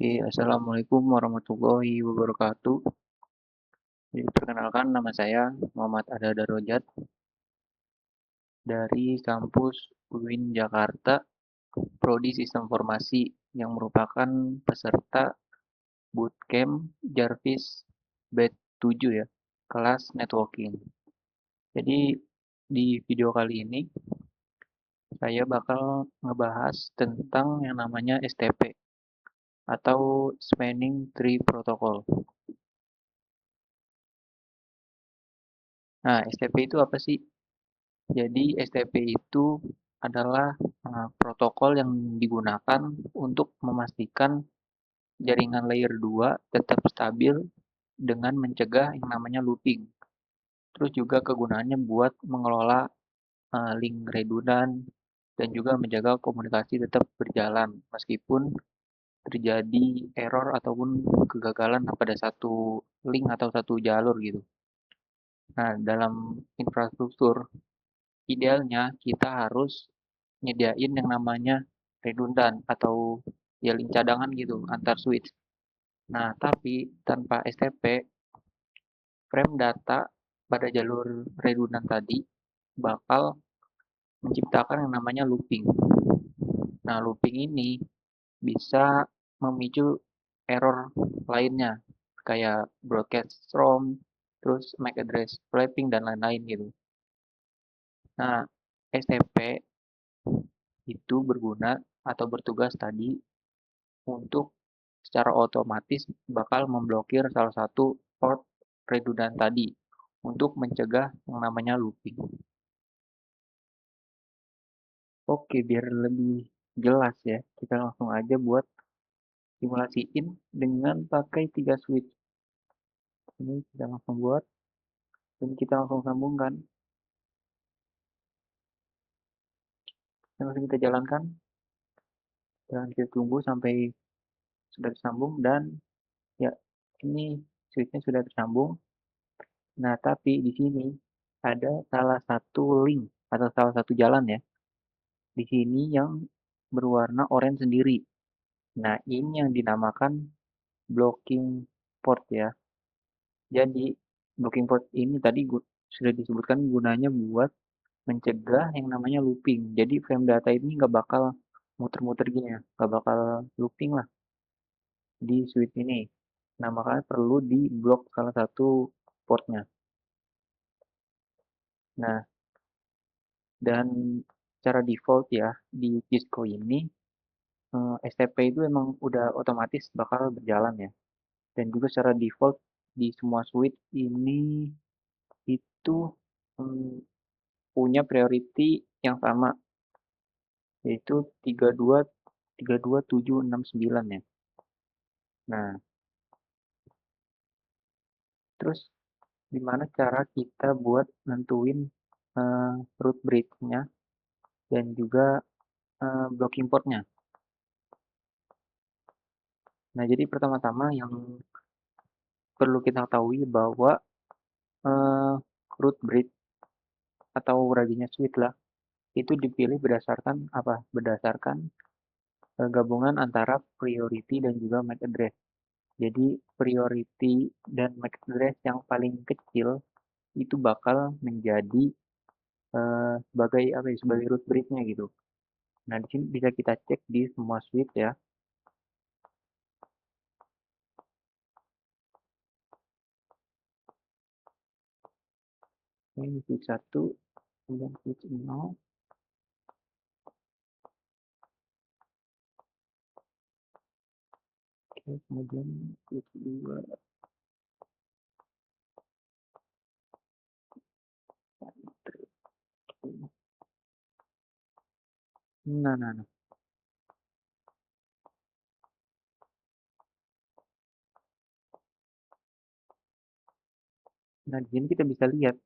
Oke, Assalamualaikum warahmatullahi wabarakatuh. Jadi, perkenalkan nama saya Muhammad Ada Darojat dari kampus UIN Jakarta, Prodi Sistem Informasi yang merupakan peserta Bootcamp Jarvis Batch 7 ya, kelas networking. Jadi di video kali ini saya bakal ngebahas tentang yang namanya STP atau Spanning Tree Protocol. Nah, STP itu apa sih? Jadi STP itu adalah protokol yang digunakan untuk memastikan jaringan layer 2 tetap stabil dengan mencegah yang namanya looping. Terus juga kegunaannya buat mengelola link redundant dan juga menjaga komunikasi tetap berjalan meskipun terjadi error ataupun kegagalan pada satu link atau satu jalur gitu. Nah, dalam infrastruktur idealnya kita harus nyediain yang namanya redundant atau ya link cadangan gitu antar switch. Nah, tapi tanpa STP, frame data pada jalur redundant tadi bakal menciptakan yang namanya looping. Nah, looping ini bisa memicu error lainnya kayak broadcast from, terus MAC address flapping dan lain-lain gitu. Nah, STP itu berguna atau bertugas tadi untuk secara otomatis bakal memblokir salah satu port redundant tadi untuk mencegah yang namanya looping. Oke, biar lebih jelas ya, kita langsung aja buat simulasiin dengan pakai 3 switch. Ini kita langsung buat dan kita langsung sambungkan. Dan langsung kita jalankan dan kita tunggu sampai sudah tersambung dan ya ini switchnya sudah tersambung. Nah, tapi di sini ada salah satu link atau salah satu jalan ya. Di sini yang berwarna oranye sendiri. Nah, ini yang dinamakan blocking port ya. Jadi, blocking port ini tadi sudah disebutkan gunanya buat mencegah yang namanya looping. Jadi, frame data ini nggak bakal muter-muter gini ya, nggak bakal looping lah di switch ini. Nah, makanya perlu di blok salah satu portnya. Nah, dan secara default ya, di Cisco ini, STP itu emang udah otomatis bakal berjalan ya. Dan juga secara default di semua switch ini itu hmm, punya priority yang sama, yaitu 32 769 ya. Nah, terus gimana cara kita buat nentuin root bridge-nya dan juga blocking port-nya. Nah, jadi pertama-tama yang perlu kita ketahui bahwa uh, root bridge atau radinya switch lah itu dipilih berdasarkan apa? Berdasarkan gabungan antara priority dan juga MAC address. Jadi priority dan MAC address yang paling kecil itu bakal menjadi sebagai apa ya? Sebagai root bridge-nya gitu. Nah, di sini bisa kita cek di semua switch ya. Ini switch 1, kemudian switch 0. Oke, kemudian switch 2. Nah, nah, nah. Nah, di sini kita bisa lihat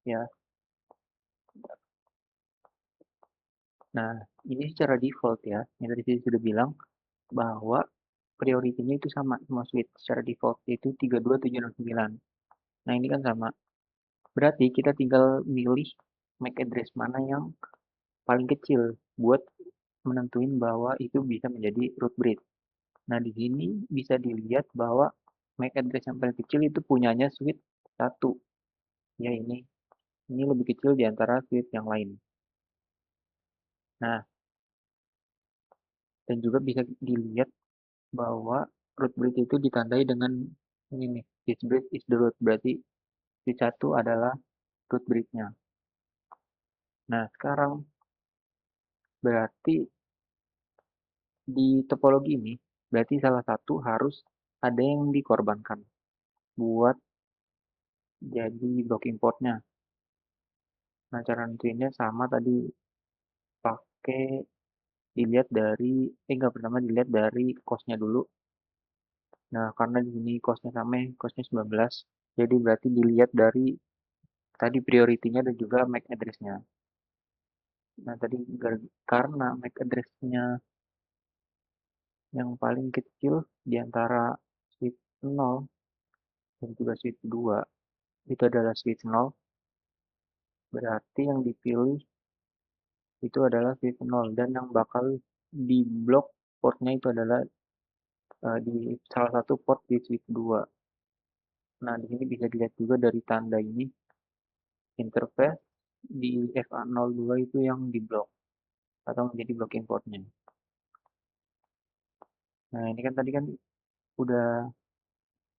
ya. Nah, ini secara default ya. Yang tadi saya sudah bilang bahwa prioritinya itu sama semua switch secara default yaitu 32769. Nah, ini kan sama. Berarti kita tinggal milih MAC address mana yang paling kecil buat menentuin bahwa itu bisa menjadi root bridge. Nah, di sini bisa dilihat bahwa MAC address yang paling kecil itu punyanya switch 1. Ya, ini lebih kecil di antara switch yang lain. Nah, dan juga bisa dilihat bahwa root bridge itu ditandai dengan ini nih, this bridge is the root, berarti switch 1 adalah root bridge-nya. Nah, sekarang berarti di topologi ini, berarti salah satu harus ada yang dikorbankan buat jadi blocking portnya. Nah, cara nentuinnya sama tadi, pakai dilihat dari, enggak, pertama dilihat dari cost-nya dulu. Nah, karena di sini cost-nya sama, cost-nya 19, jadi berarti dilihat dari tadi priority-nya dan juga MAC address-nya. Nah, tadi karena MAC address-nya yang paling kecil di antara switch 0 dan juga switch 2 itu adalah switch 0, berarti yang dipilih itu adalah switch 0 dan yang bakal diblok portnya itu adalah di salah satu port di switch 2. Nah, di sini bisa dilihat juga dari tanda ini, interface di FA02 itu yang diblok atau menjadi blocking portnya. Nah, ini kan tadi kan udah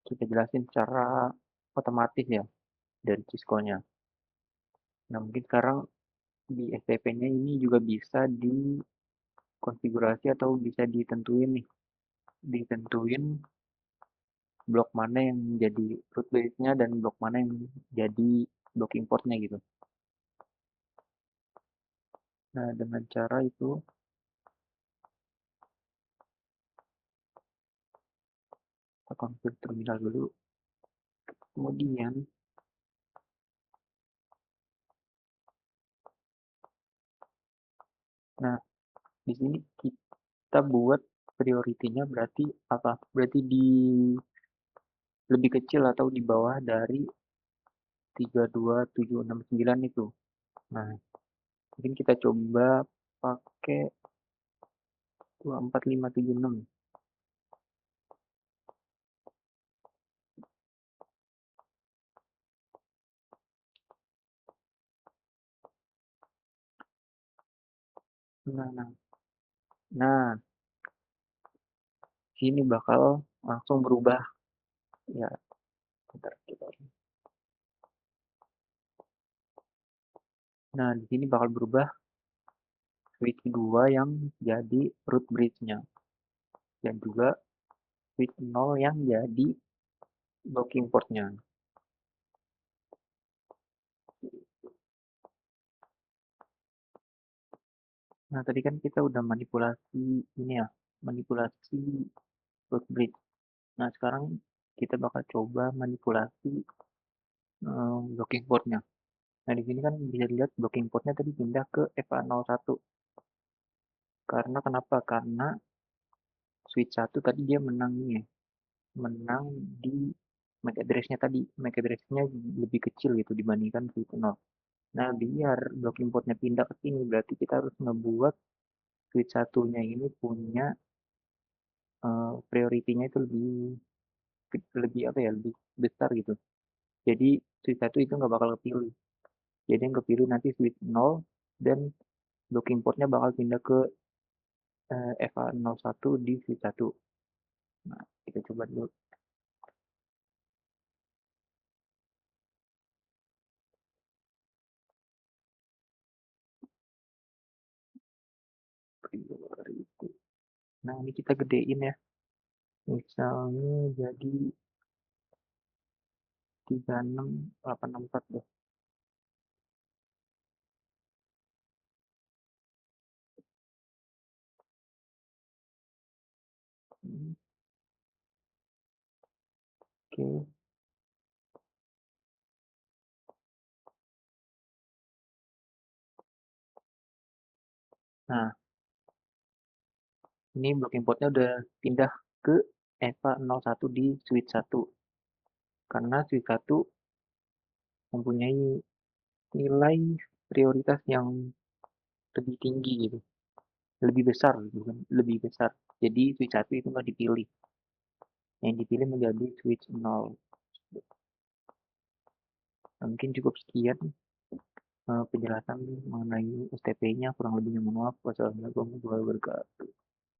kita jelasin secara otomatis ya dari Cisco-nya. Nah, mungkin sekarang di STP-nya ini juga bisa dikonfigurasi atau bisa ditentuin nih, ditentuin blok mana yang jadi root base-nya dan blok mana yang jadi blocking port-nya gitu. Nah, dengan cara itu kita konfig terminal dulu. Kemudian, nah di sini kita buat prioritinya berarti apa? Berarti di lebih kecil atau di bawah dari 32769 itu. Nah, mungkin kita coba pakai 24576. Nah, nah, nah, sini bakal langsung berubah ya. Bentar, kita. Nah, di sini bakal berubah switch 2 yang jadi root bridge-nya dan juga switch 0 yang jadi blocking port-nya. Nah, tadi kan kita udah manipulasi ini ya, manipulasi root bridge. Nah, sekarang kita bakal coba manipulasi blocking port-nya. Nah, di sini kan bisa dilihat blocking port-nya tadi pindah ke FA01. Karena kenapa? Karena switch 1 tadi dia menang ini ya, menang di MAC address-nya tadi. MAC address-nya lebih kecil gitu dibandingkan switch 0. Nah, biar blocking port-nya pindah ke sini, berarti kita harus ngebuat switch satunya ini punya priority-nya itu lebih lebih apa ya, lebih besar gitu. Jadi switch satu itu nggak bakal kepilih. Jadi yang kepilih nanti switch 0 dan blocking port-nya bakal pindah ke FA01 di switch satu. Nah, kita coba dulu. Nah, ini kita gedein ya. Misalnya jadi 36864 deh. Oke. Nah, ini blocking port-nya udah pindah ke EVA01 di switch satu. Karena switch satu mempunyai nilai prioritas yang lebih tinggi gitu. lebih besar gitu kan, lebih besar. Jadi switch 1 itu nggak dipilih, yang dipilih menjadi switch 0. Nah, mungkin cukup sekian penjelasan mengenai STP-nya, kurang lebihnya mohon maaf. Wassalamualaikum warahmatullahi wabarakatuh.